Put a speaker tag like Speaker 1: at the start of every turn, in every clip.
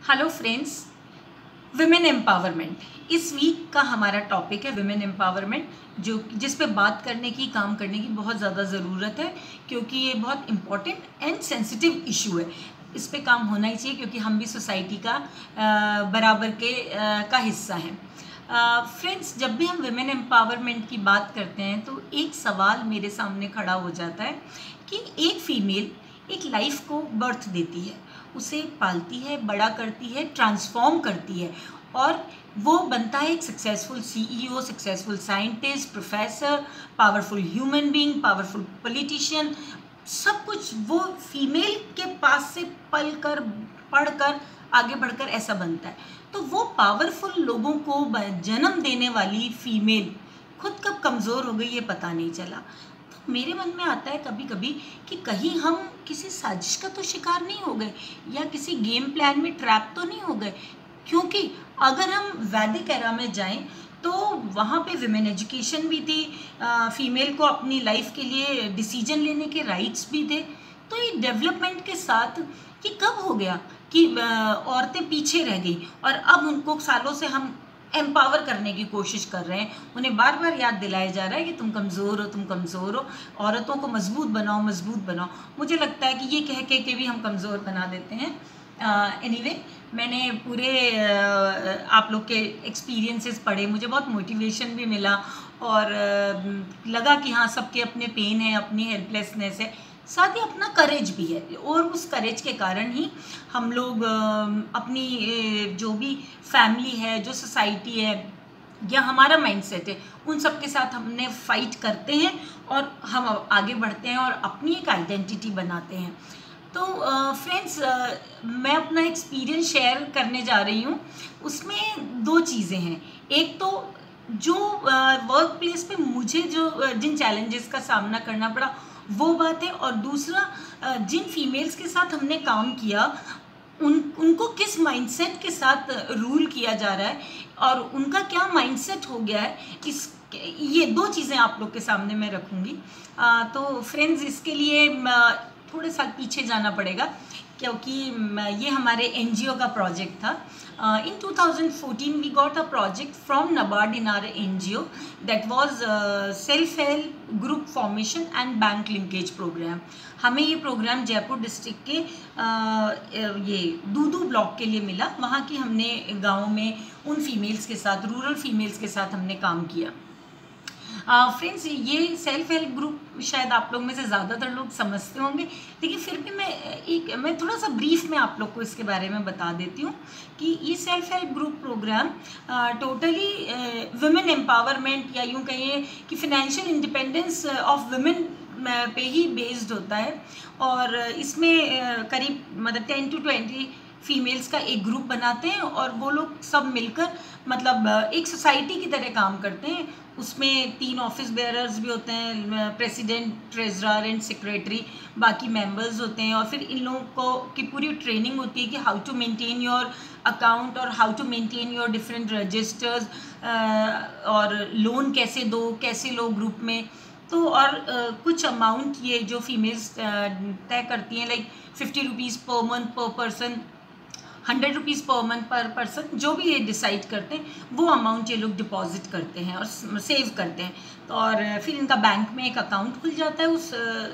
Speaker 1: Hello friends, women empowerment इस week का हमारा टॉपिक है। विमेन एम्पावरमेंट जिस पे बात करने की, काम करने की बहुत ज़्यादा ज़रूरत है, क्योंकि ये बहुत इम्पॉर्टेंट एंड सेंसिटिव इशू है। इस पे काम होना ही चाहिए, क्योंकि हम भी सोसाइटी का बराबर के का हिस्सा हैं। फ्रेंड्स, जब भी हम विमेन एम्पावरमेंट की बात करते हैं तो एक सवाल मेरे सामने खड़ा हो जाता है कि एक फीमेल एक लाइफ को बर्थ देती है, उसे पालती है, बड़ा करती है, ट्रांसफॉर्म करती है, और वो बनता है एक successful CEO, successful scientist, professor, powerful human being, powerful politician. सब कुछ वो फीमेल के पास से पल कर, पढ़ कर, आगे बढ़कर ऐसा बनता है। तो वो पावरफुल लोगों को जन्म देने वाली फीमेल खुद कब कमज़ोर हो गई ये पता नहीं चला। तो मेरे मन में आता है कभी कभी कि कहीं हम किसी साजिश का तो शिकार नहीं हो गए, या किसी गेम प्लान में ट्रैप तो नहीं हो गए। क्योंकि अगर हम वैदिक एरा में जाएं तो वहाँ पे विमेन एजुकेशन भी थी, फीमेल को अपनी लाइफ के लिए डिसीजन लेने के राइट्स भी थे। तो ये डेवलपमेंट के साथ ये कब हो गया कि औरतें पीछे रह गई, और अब उनको सालों से हम एम्पावर करने की कोशिश कर रहे हैं। उन्हें बार बार याद दिलाया जा रहा है कि तुम कमज़ोर हो, तुम कमज़ोर हो, औरतों को मजबूत बनाओ, मजबूत बनाओ। मुझे लगता है कि ये कह के भी हम कमज़ोर बना देते हैं। एनीवे, मैंने पूरे आप लोग के एक्सपीरियंसेस पढ़े, मुझे बहुत मोटिवेशन भी मिला, और लगा कि हाँ, सबके अपने पेन है, अपनी हेल्पलेसनेस है, साथ ही अपना करेज भी है। और उस करेज के कारण ही हम लोग अपनी जो भी फैमिली है, जो सोसाइटी है, या हमारा माइंडसेट है, उन सब के साथ हमने फाइट करते हैं और हम आगे बढ़ते हैं और अपनी एक आइडेंटिटी बनाते हैं। तो फ्रेंड्स, मैं अपना एक्सपीरियंस शेयर करने जा रही हूँ। उसमें दो चीज़ें हैं। एक तो जो वर्क प्लेस पे मुझे जिन चैलेंजेस का सामना करना पड़ा वो बात है, और दूसरा जिन फीमेल्स के साथ हमने काम किया उनको किस माइंडसेट के साथ रूल किया जा रहा है, और उनका क्या माइंडसेट हो गया है। ये दो चीज़ें आप लोग के सामने मैं रखूँगी। तो फ्रेंड्स, इसके लिए थोड़े साल पीछे जाना पड़ेगा, क्योंकि ये हमारे एनजीओ का प्रोजेक्ट था। In 2014 we got a project from NABARD in our NGO that was self-help group formation and bank linkage program। हमें ये प्रोग्राम जयपुर डिस्ट्रिक्ट के ये दूदू ब्लॉक के लिए मिला। वहाँ की हमने गाँव में उन फीमेल्स के साथ, रूरल फीमेल्स के साथ हमने काम किया। फ्रेंड्स, ये सेल्फ हेल्प ग्रुप शायद आप लोग में से ज़्यादातर लोग समझते होंगे, लेकिन फिर भी मैं थोड़ा सा ब्रीफ में आप लोग को इसके बारे में बता देती हूँ कि ये self help group programme totally women empowerment, या यूँ कहिए कि फिनेंशियल इंडिपेंडेंस ऑफ वुमेन पे ही बेस्ड होता है। और इसमें करीब मतलब 10 to 20 फीमेल्स का एक ग्रुप बनाते हैं, और वो लोग सब मिलकर मतलब एक सोसाइटी की तरह काम करते हैं। उसमें 3 ऑफिस बेयरर्स भी होते हैं, प्रेसिडेंट, ट्रेजरर एंड सेक्रेटरी, बाकी मेंबर्स होते हैं। और फिर इन लोगों को की पूरी ट्रेनिंग होती है कि how to maintain your account, और how to maintain your different registers, और लोन कैसे दो, कैसे लो ग्रुप में। तो और कुछ अमाउंट ये जो फीमेल्स तय करती हैं, लाइक 50 रुपीज़ पर मंथ पर पर्सन, 100 रुपीज़ पर मंथ पर पर्सन, जो भी ये डिसाइड करते हैं वो अमाउंट ये लोग डिपॉजिट करते हैं और सेव करते हैं। तो और फिर इनका बैंक में एक अकाउंट खुल जाता है उस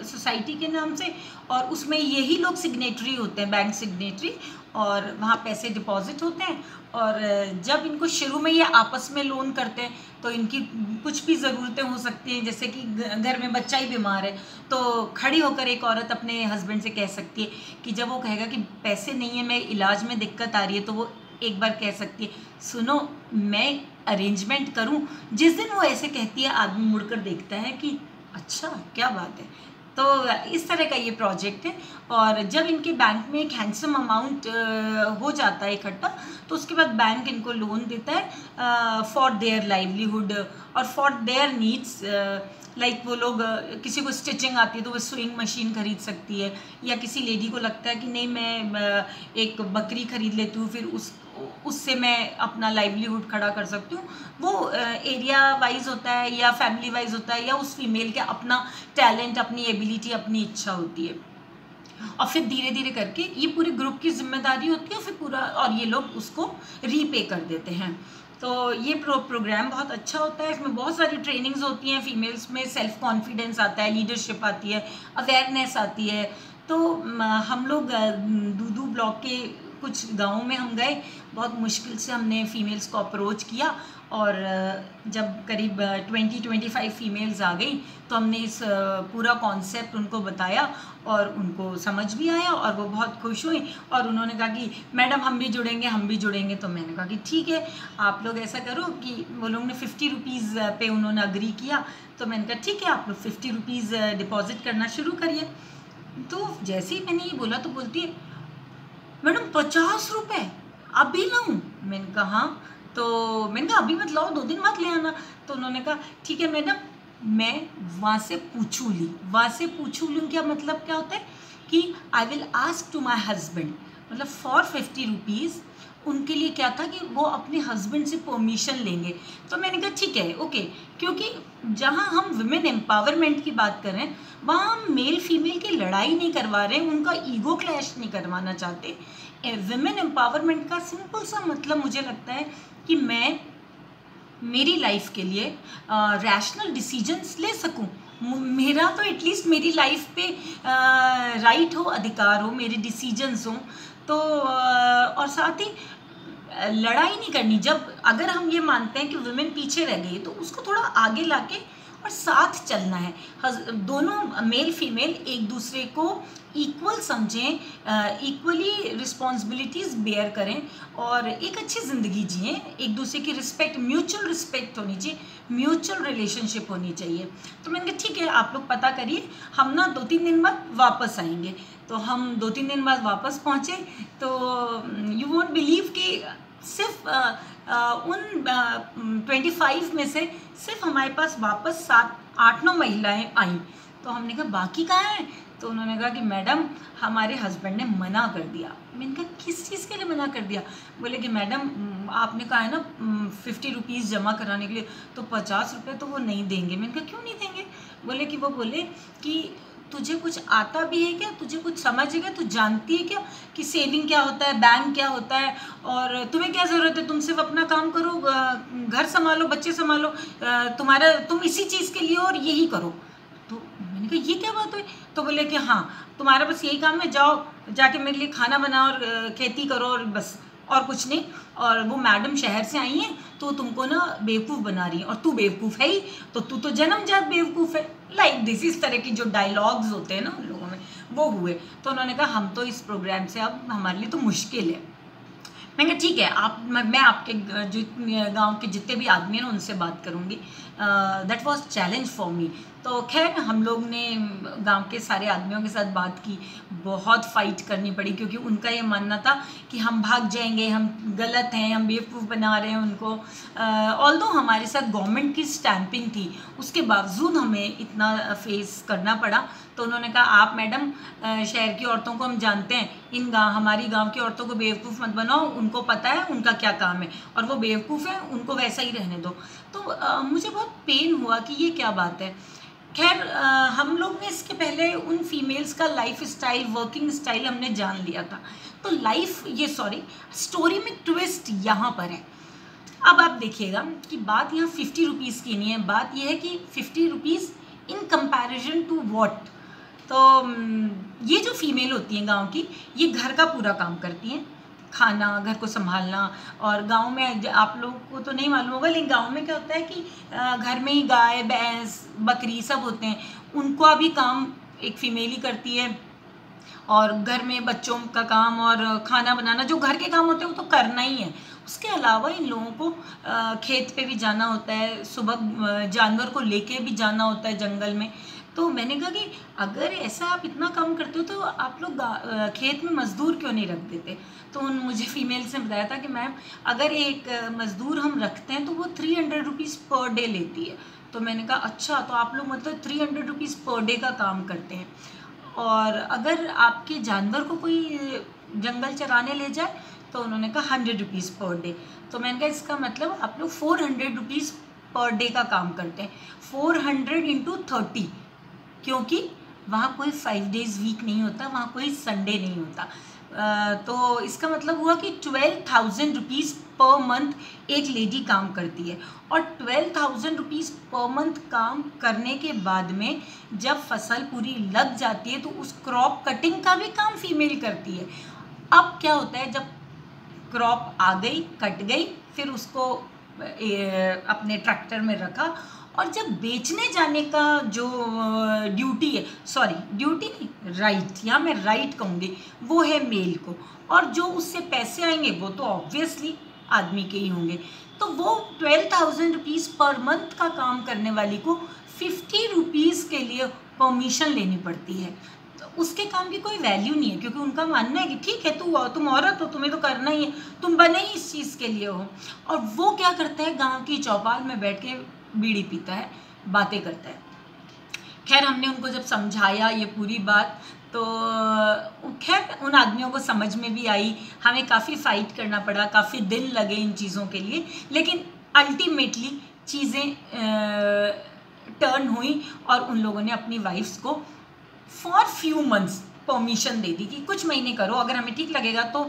Speaker 1: सोसाइटी के नाम से, और उसमें यही लोग सिग्नेटरी होते हैं, बैंक सिग्नेटरी, और वहाँ पैसे डिपॉजिट होते हैं। और जब इनको शुरू में ये आपस में लोन करते हैं तो इनकी कुछ भी ज़रूरतें हो सकती हैं, जैसे कि घर में बच्चा ही बीमार है, तो खड़ी होकर एक औरत अपने हस्बैंड से कह सकती है कि जब वो कहेगा कि पैसे नहीं है, मैं इलाज में दिक्कत आ रही है, तो वो एक बार कह सकती है, सुनो मैं अरेंजमेंट करूं। जिस दिन वो ऐसे कहती है, आदमी मुड़कर देखता है कि अच्छा, क्या बात है। तो इस तरह का ये प्रोजेक्ट है। और जब इनके बैंक में एक हैंडसम अमाउंट हो जाता है इकट्ठा, तो उसके बाद बैंक इनको लोन देता है फॉर देयर लाइवलीहुड और फॉर देयर नीड्स। लाइक वो लोग, किसी को स्टिचिंग आती है तो वो स्विंग मशीन खरीद सकती है, या किसी लेडी को लगता है कि नहीं, मैं एक बकरी खरीद लेती हूँ, फिर उससे मैं अपना लाइवलीहुड खड़ा कर सकती हूँ। वो एरिया वाइज होता है या फैमिली वाइज होता है, या उस फीमेल का अपना टैलेंट, अपनी एबिलिटी, अपनी इच्छा होती है। और फिर धीरे धीरे करके ये पूरे ग्रुप की जिम्मेदारी होती है, फिर पूरा और ये लोग उसको रीपे कर देते हैं। तो ये प्रोग्राम बहुत अच्छा होता है। इसमें बहुत सारी ट्रेनिंग्स होती हैं। फीमेल्स में सेल्फ कॉन्फिडेंस आता है, लीडरशिप आती है, अवेयरनेस आती है। तो हम लोग दूदू ब्लॉक के कुछ गाँवों में हम गए, बहुत मुश्किल से हमने फीमेल्स को अप्रोच किया, और जब करीब 20-25 फीमेल्स आ गई तो हमने इस पूरा कॉन्सेप्ट उनको बताया और उनको समझ भी आया और वो बहुत खुश हुई, और उन्होंने कहा कि मैडम हम भी जुड़ेंगे, हम भी जुड़ेंगे। तो मैंने कहा कि ठीक है, आप लोग ऐसा करो कि वो लोग ने 50 रुपीज़ पे उन्होंने अग्री किया। तो मैंने कहा ठीक है, आप लोग 50 रुपीज़ डिपॉजिट करना शुरू करिए। तो जैसे ही मैंने ये बोला तो बोलती है, मैडम 50 रुपये अभी लाऊं? मैंने कहा हाँ। तो मैंने कहा अभी मत लाओ, 2 दिन बाद ले आना। तो उन्होंने कहा ठीक है मैडम, मैं वहाँ से पूछूँ ली। वहाँ से पूछूँ लूँ क्या मतलब क्या होता है कि I will ask to my husband, मतलब फॉर 50 रुपीज़ उनके लिए क्या था कि वो अपने हस्बैंड से परमिशन लेंगे। तो मैंने कहा ठीक है, ओके, क्योंकि जहाँ हम वुमेन एम्पावरमेंट की बात कर रहे हैं वहाँ हम मेल फीमेल की लड़ाई नहीं करवा रहे हैं, उनका ईगो क्लैश नहीं करवाना चाहते। वुमेन एम्पावरमेंट का सिंपल सा मतलब मुझे लगता है कि मैं मेरी लाइफ के लिए रैशनल डिसीजंस ले सकूं। मेरा तो एटलीस्ट मेरी लाइफ पे राइट हो, अधिकार हो, मेरे डिसीजंस हों। तो और साथ ही लड़ाई नहीं करनी। जब अगर हम ये मानते हैं कि वुमेन पीछे रह गई तो उसको थोड़ा आगे लाके और साथ चलना है। दोनों मेल फीमेल एक दूसरे को इक्वल समझें, इक्वली रिस्पॉन्सिबिलिटीज़ बेयर करें और एक अच्छी ज़िंदगी जिएं। एक दूसरे की रिस्पेक्ट, म्यूचुअल रिस्पेक्ट होनी चाहिए, म्यूचुअल रिलेशनशिप होनी चाहिए। तो मैंने कहा ठीक है, आप लोग पता करिए, हम ना 2-3 दिन बाद वापस आएंगे। तो हम 2-3 दिन बाद वापस पहुँचे तो यू वोंट बिलीव कि सिर्फ उन 25 में से सिर्फ हमारे पास वापस 7-8-9 महिलाएं आईं। तो हमने कहा बाकी कहाँ हैं? तो उन्होंने कहा कि मैडम हमारे हस्बैंड ने मना कर दिया। मैंने कहा किस चीज़ के लिए मना कर दिया? बोले कि मैडम आपने कहा है ना 50 रुपीज़ जमा कराने के लिए, तो 50 रुपये तो वो नहीं देंगे। मैंने कहा क्यों नहीं देंगे? बोले कि वो बोले कि तुझे कुछ आता भी है क्या, तुझे कुछ समझ है क्या, तू जानती है क्या कि सेविंग क्या होता है, बैंक क्या होता है, और तुम्हें क्या ज़रूरत है, तुम सिर्फ अपना काम करो, घर संभालो, बच्चे संभालो, तुम इसी चीज़ के लिए और यही करो। तो मैंने कहा ये क्या बात हुई? तो बोले कि हाँ तुम्हारा बस यही काम है, जाओ जाके मेरे लिए खाना बनाओ और खेती करो और बस, और कुछ नहीं। और वो मैडम शहर से आई हैं तो तुमको ना बेवकूफ़ बना रही हैं, और तू बेवकूफ़ है ही, तो तू तो जन्मजात बेवकूफ़ है। लाइक दिस, इस तरह की जो डायलॉग्स होते हैं ना उन लोगों में, वो हुए। तो उन्होंने कहा हम तो इस प्रोग्राम से अब हमारे लिए तो मुश्किल है। मैंने कहा ठीक है, मैं आपके गांव के जितने भी आदमी हैं ना उनसे बात करूँगी। That was challenge for me. तो खैर हम लोग ने गांव के सारे आदमियों के साथ बात की, बहुत फ़ाइट करनी पड़ी क्योंकि उनका ये मानना था कि हम भाग जाएंगे, हम गलत हैं, हम बेवकूफ़ बना रहे हैं उनको। ऑल्दो हमारे साथ गवर्नमेंट की स्टैंपिंग थी, उसके बावजूद हमें इतना फेस करना पड़ा। तो उन्होंने कहा आप मैडम शहर की औरतों को हम जानते हैं, हमारी गांव की औरतों को बेवकूफ़ मत बनाओ, उनको पता है उनका क्या काम है और वो बेवकूफ़ है, उनको वैसा ही रहने दो। तो मुझे बहुत पेन हुआ कि ये क्या बात है। खैर हम लोग ने इसके पहले उन फीमेल्स का लाइफ स्टाइल, वर्किंग स्टाइल हमने जान लिया था। तो स्टोरी में ट्विस्ट यहाँ पर है। अब आप देखिएगा कि बात यहाँ 50 रुपीज़ की नहीं है, बात यह है कि 50 rupees in comparison to what. तो ये जो फीमेल होती हैं गांव की, ये घर का पूरा काम करती हैं, खाना, घर को संभालना। और गांव में आप लोगों को तो नहीं मालूम होगा, लेकिन गांव में क्या होता है कि घर में ही गाय, भैंस, बकरी सब होते हैं, उनको भी काम एक फीमेल ही करती है। और घर में बच्चों का काम और खाना बनाना, जो घर के काम होते हैं वो तो करना ही है। उसके अलावा इन लोगों को खेत पे भी जाना होता है, सुबह जानवर को लेके भी जाना होता है जंगल में। तो मैंने कहा कि अगर ऐसा आप इतना काम करते हो तो आप लोग खेत में मज़दूर क्यों नहीं रख देते? तो मुझे फीमेल से बताया था कि मैम अगर एक मज़दूर हम रखते हैं तो वो 300 रुपीज़ पर डे लेती है। तो मैंने कहा अच्छा, तो आप लोग मतलब 300 रुपीज़ पर डे का काम करते हैं। और अगर आपके जानवर को कोई जंगल चराने ले जाए तो उन्होंने कहा 100 रुपीज़ पर डे। तो मैंने कहा इसका मतलब आप लोग 400 रुपीज़ पर डे का काम करते हैं। 400 × 30, क्योंकि वहाँ कोई 5 डेज़ वीक नहीं होता, वहाँ कोई संडे नहीं होता। तो इसका मतलब हुआ कि 12,000 रुपीज़ पर मंथ एक लेडी काम करती है, और 12,000 रुपीज़ पर मंथ काम करने के बाद में जब फसल पूरी लग जाती है तो उस क्रॉप कटिंग का भी काम फीमेल करती है। अब क्या होता है, जब क्रॉप आ गई, कट गई, फिर उसको अपने ट्रैक्टर में रखा, और जब बेचने जाने का जो ड्यूटी है, सॉरी ड्यूटी नहीं, राइट, यहाँ मैं राइट कहूँगी, वो है मेल को, और जो उससे पैसे आएंगे वो तो ऑब्वियसली आदमी के ही होंगे। तो वो 12,000 रुपीज़ पर मंथ का काम करने वाली को 50 रुपीज़ के लिए परमिशन लेनी पड़ती है। तो उसके काम की कोई वैल्यू नहीं है, क्योंकि उनका मानना है कि ठीक है, तुम औरत हो, तुम्हें तो करना ही है, तुम बने ही इस चीज़ के लिए हो। और वो क्या करता है, गांव की चौपाल में बैठ के बीड़ी पीता है, बातें करता है। खैर हमने उनको जब समझाया ये पूरी बात, तो खैर उन आदमियों को समझ में भी आई। हमें काफ़ी फ़ाइट करना पड़ा, काफ़ी दिन लगे इन चीज़ों के लिए, लेकिन अल्टीमेटली चीज़ें टर्न हुई, और उन लोगों ने अपनी वाइफ्स को फॉर फ्यू मंथ्स परमिशन दे दी कि कुछ महीने करो, अगर हमें ठीक लगेगा तो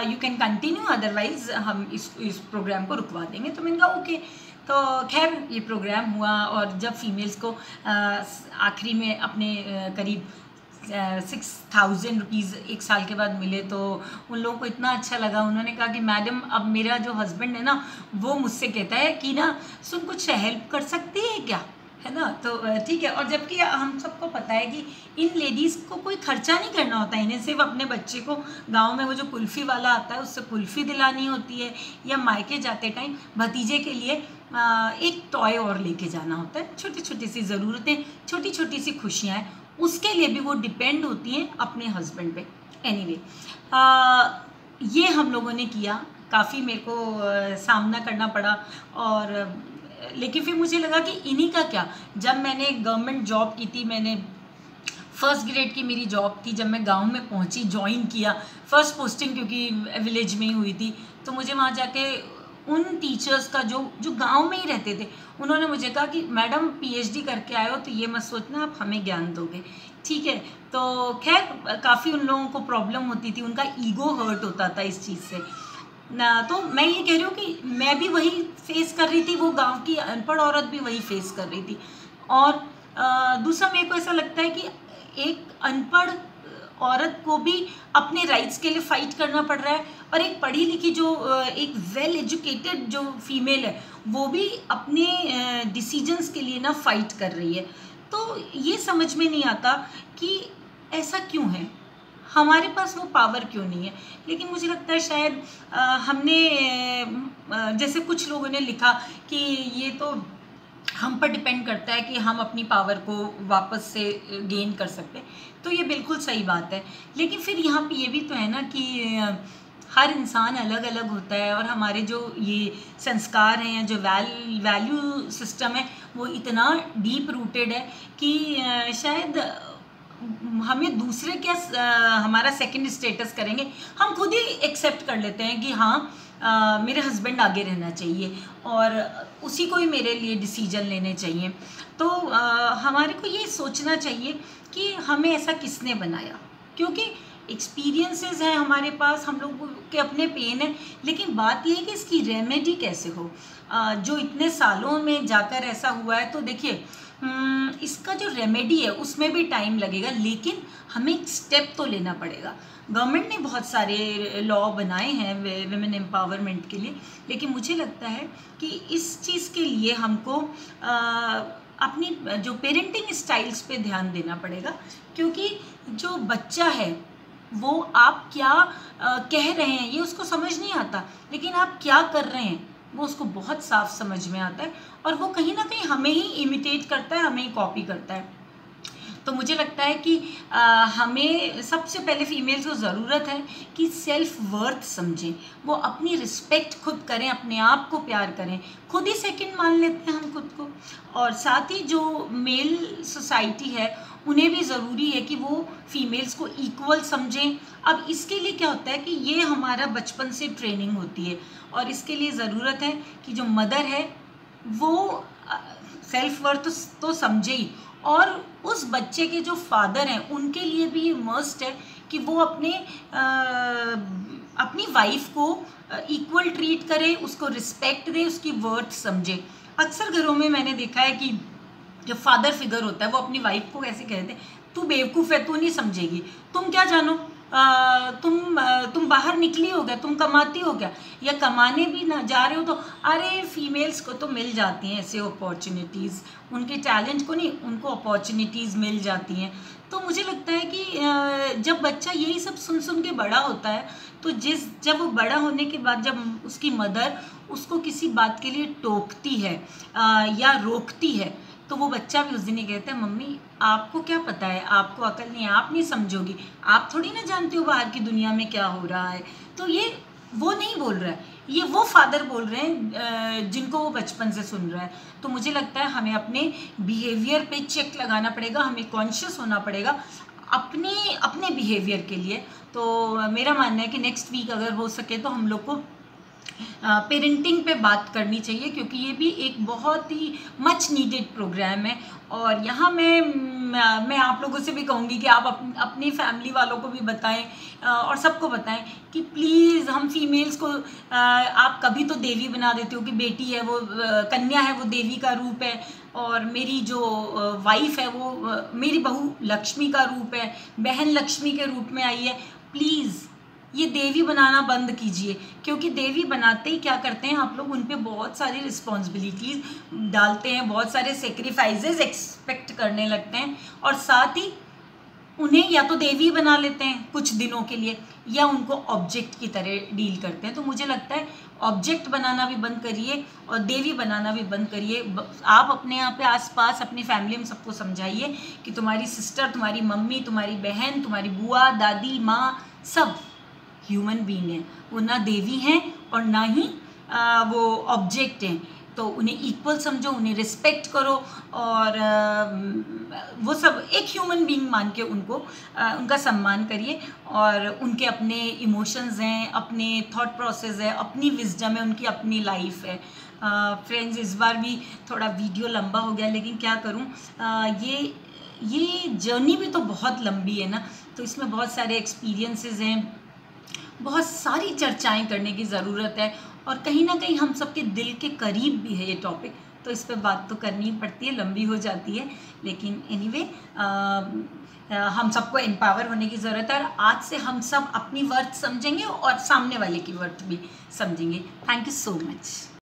Speaker 1: यू कैन कंटिन्यू, अदरवाइज हम इस प्रोग्राम को रुकवा देंगे। तो मैंने कहा ओके। तो खैर ये प्रोग्राम हुआ, और जब फीमेल्स को आखिरी में अपने करीब 6,000 रुपीज़ एक साल के बाद मिले, तो उन लोगों को इतना अच्छा लगा। उन्होंने कहा कि मैडम, अब मेरा जो हस्बैंड है ना, वो मुझसे कहता है कि ना सुन, कुछ हेल्प कर सकती है क्या, है ना। तो ठीक है। और जबकि हम सबको पता है कि इन लेडीज़ को कोई खर्चा नहीं करना होता, इन्हें सिर्फ अपने बच्चे को गांव में वो जो कुल्फ़ी वाला आता है उससे कुल्फ़ी दिलानी होती है, या मायके जाते टाइम भतीजे के लिए एक टॉय और लेके जाना होता है। छोटी छोटी सी ज़रूरतें, छोटी छोटी सी खुशियाँ हैं, उसके लिए भी वो डिपेंड होती हैं अपने हस्बैंड पे। एनीवे, ये हम लोगों ने किया, काफ़ी मेरे को सामना करना पड़ा, और लेकिन फिर मुझे लगा कि इन्हीं का क्या। जब मैंने गवर्नमेंट जॉब की थी, मैंने फर्स्ट ग्रेड की मेरी जॉब थी, जब मैं गांव में पहुंची, ज्वाइन किया, फर्स्ट पोस्टिंग क्योंकि विलेज में ही हुई थी, तो मुझे वहां जाके उन टीचर्स का जो गांव में ही रहते थे, उन्होंने मुझे कहा कि मैडम पीएचडी करके आए हो तो ये मत सोचना आप हमें ज्ञान दोगे, ठीक है। तो खैर काफ़ी उन लोगों को प्रॉब्लम होती थी, उनका ईगो हर्ट होता था इस चीज़ से ना। तो मैं ये कह रही हूँ कि मैं भी वही फेस कर रही थी, वो गांव की अनपढ़ औरत भी वही फेस कर रही थी। और दूसरा मेरे को ऐसा लगता है कि एक अनपढ़ औरत को भी अपने राइट्स के लिए फ़ाइट करना पड़ रहा है, और एक पढ़ी लिखी जो एक वेल एजुकेटेड जो फीमेल है, वो भी अपने डिसीजंस के लिए ना फ़ाइट कर रही है। तो ये समझ में नहीं आता कि ऐसा क्यों है, हमारे पास वो पावर क्यों नहीं है। लेकिन मुझे लगता है शायद हमने जैसे कुछ लोगों ने लिखा कि ये तो हम पर डिपेंड करता है कि हम अपनी पावर को वापस से गेन कर सकते हैं, तो ये बिल्कुल सही बात है। लेकिन फिर यहाँ पे ये भी तो है ना कि हर इंसान अलग अलग होता है, और हमारे जो ये संस्कार हैं या जो वैल्यू सिस्टम है वो इतना डीप रूटेड है कि शायद हमें दूसरे क्या हमारा सेकंड स्टेटस करेंगे, हम खुद ही एक्सेप्ट कर लेते हैं कि हाँ मेरे हस्बैंड आगे रहना चाहिए और उसी को ही मेरे लिए डिसीजन लेने चाहिए। तो हमारे को ये सोचना चाहिए कि हमें ऐसा किसने बनाया, क्योंकि एक्सपीरियंसेस हैं हमारे पास, हम लोगों के अपने पेन है, लेकिन बात ये है कि इसकी रेमेडी कैसे हो। जो इतने सालों में जाकर ऐसा हुआ है, तो देखिए इसका जो रेमेडी है उसमें भी टाइम लगेगा, लेकिन हमें एक स्टेप तो लेना पड़ेगा। गवर्नमेंट ने बहुत सारे लॉ बनाए हैं विमेन एम्पावरमेंट के लिए, लेकिन मुझे लगता है कि इस चीज़ के लिए हमको अपनी जो पेरेंटिंग स्टाइल्स पे ध्यान देना पड़ेगा, क्योंकि जो बच्चा है वो आप क्या कह रहे हैं ये उसको समझ नहीं आता, लेकिन आप क्या कर रहे हैं वो उसको बहुत साफ समझ में आता है, और वो कहीं ना कहीं हमें ही इमिटेट करता है, हमें ही कॉपी करता है। तो मुझे लगता है कि हमें सबसे पहले फीमेल्स को ज़रूरत है कि सेल्फ वर्थ समझें, वो अपनी रिस्पेक्ट खुद करें, अपने आप को प्यार करें, खुद ही सेकंड मान लेते हैं हम खुद को। और साथ ही जो मेल सोसाइटी है उन्हें भी ज़रूरी है कि वो फीमेल्स को इक्वल समझें। अब इसके लिए क्या होता है कि ये हमारा बचपन से ट्रेनिंग होती है, और इसके लिए ज़रूरत है कि जो मदर है वो सेल्फ वर्थ तो समझे ही, और उस बच्चे के जो फादर हैं उनके लिए भी ये मस्ट है कि वो अपनी वाइफ को इक्वल ट्रीट करे, उसको रिस्पेक्ट दे, उसकी वर्थ समझे। अक्सर घरों में मैंने देखा है कि जो फादर फिगर होता है वो अपनी वाइफ को कैसे कहते हैं, तू बेवकूफ़ है, तू नहीं समझेगी, तुम क्या जानो, तुम बाहर निकली हो क्या, तुम कमाती हो क्या, या कमाने भी ना जा रहे हो तो अरे फीमेल्स को तो मिल जाती हैं ऐसे अपॉर्चुनिटीज़, उनके टैलेंट को नहीं, उनको अपॉर्चुनिटीज़ मिल जाती हैं। तो मुझे लगता है कि जब बच्चा यही सब सुन सुन के बड़ा होता है तो जब वो बड़ा होने के बाद जब उसकी मदर उसको किसी बात के लिए टोकती है या रोकती है तो वो बच्चा भी उस दिन ही कहता है, मम्मी आपको क्या पता है, आपको अकल नहीं है, आप नहीं समझोगी, आप थोड़ी ना जानते हो बाहर की दुनिया में क्या हो रहा है। तो ये वो नहीं बोल रहा है, ये वो फादर बोल रहे हैं जिनको वो बचपन से सुन रहा है। तो मुझे लगता है हमें अपने बिहेवियर पे चेक लगाना पड़ेगा, हमें कॉन्शियस होना पड़ेगा अपने बिहेवियर के लिए। तो मेरा मानना है कि नेक्स्ट वीक अगर हो सके तो हम लोग को पेरेंटिंग पे बात करनी चाहिए, क्योंकि ये भी एक बहुत ही मच नीडेड प्रोग्राम है। और यहाँ मैं आप लोगों से भी कहूँगी कि आप अपनी फैमिली वालों को भी बताएं और सबको बताएं कि प्लीज़ हम फीमेल्स को आप कभी तो देवी बना देते हो कि बेटी है वो कन्या है, वो देवी का रूप है, और मेरी जो वाइफ है वो मेरी बहू लक्ष्मी का रूप है, बहन लक्ष्मी के रूप में आई है। प्लीज़ ये देवी बनाना बंद कीजिए, क्योंकि देवी बनाते ही क्या करते हैं आप लोग, उन पे बहुत सारी रिस्पॉन्सिबिलिटीज़ डालते हैं, बहुत सारे सेक्रीफाइसेस एक्सपेक्ट करने लगते हैं, और साथ ही उन्हें या तो देवी बना लेते हैं कुछ दिनों के लिए या उनको ऑब्जेक्ट की तरह डील करते हैं। तो मुझे लगता है ऑब्जेक्ट बनाना भी बंद करिए और देवी बनाना भी बंद करिए। आप अपने यहाँ पे आसपास अपनी फैमिली में सबको समझाइए कि तुम्हारी सिस्टर, तुम्हारी मम्मी, तुम्हारी बहन, तुम्हारी बुआ, दादी, माँ, सब ह्यूमन बीइंग हैं, वो ना देवी हैं और ना ही वो ऑब्जेक्ट हैं। तो उन्हें इक्वल समझो, उन्हें रिस्पेक्ट करो, और वो सब एक ह्यूमन बीइंग मान के उनका सम्मान करिए। और उनके अपने इमोशंस हैं, अपने थॉट प्रोसेस है, अपनी विजडम है, उनकी अपनी लाइफ है। फ्रेंड्स, इस बार भी थोड़ा वीडियो लंबा हो गया, लेकिन क्या करूं, ये जर्नी भी तो बहुत लंबी है ना, तो इसमें बहुत सारे एक्सपीरियंसेस हैं, बहुत सारी चर्चाएं करने की ज़रूरत है, और कहीं ना कहीं हम सबके दिल के करीब भी है ये टॉपिक, तो इस पर बात तो करनी ही पड़ती है, लंबी हो जाती है। लेकिन एनीवे हम सबको एम्पावर होने की ज़रूरत है, और आज से हम सब अपनी वर्थ समझेंगे और सामने वाले की वर्थ भी समझेंगे। Thank you so much.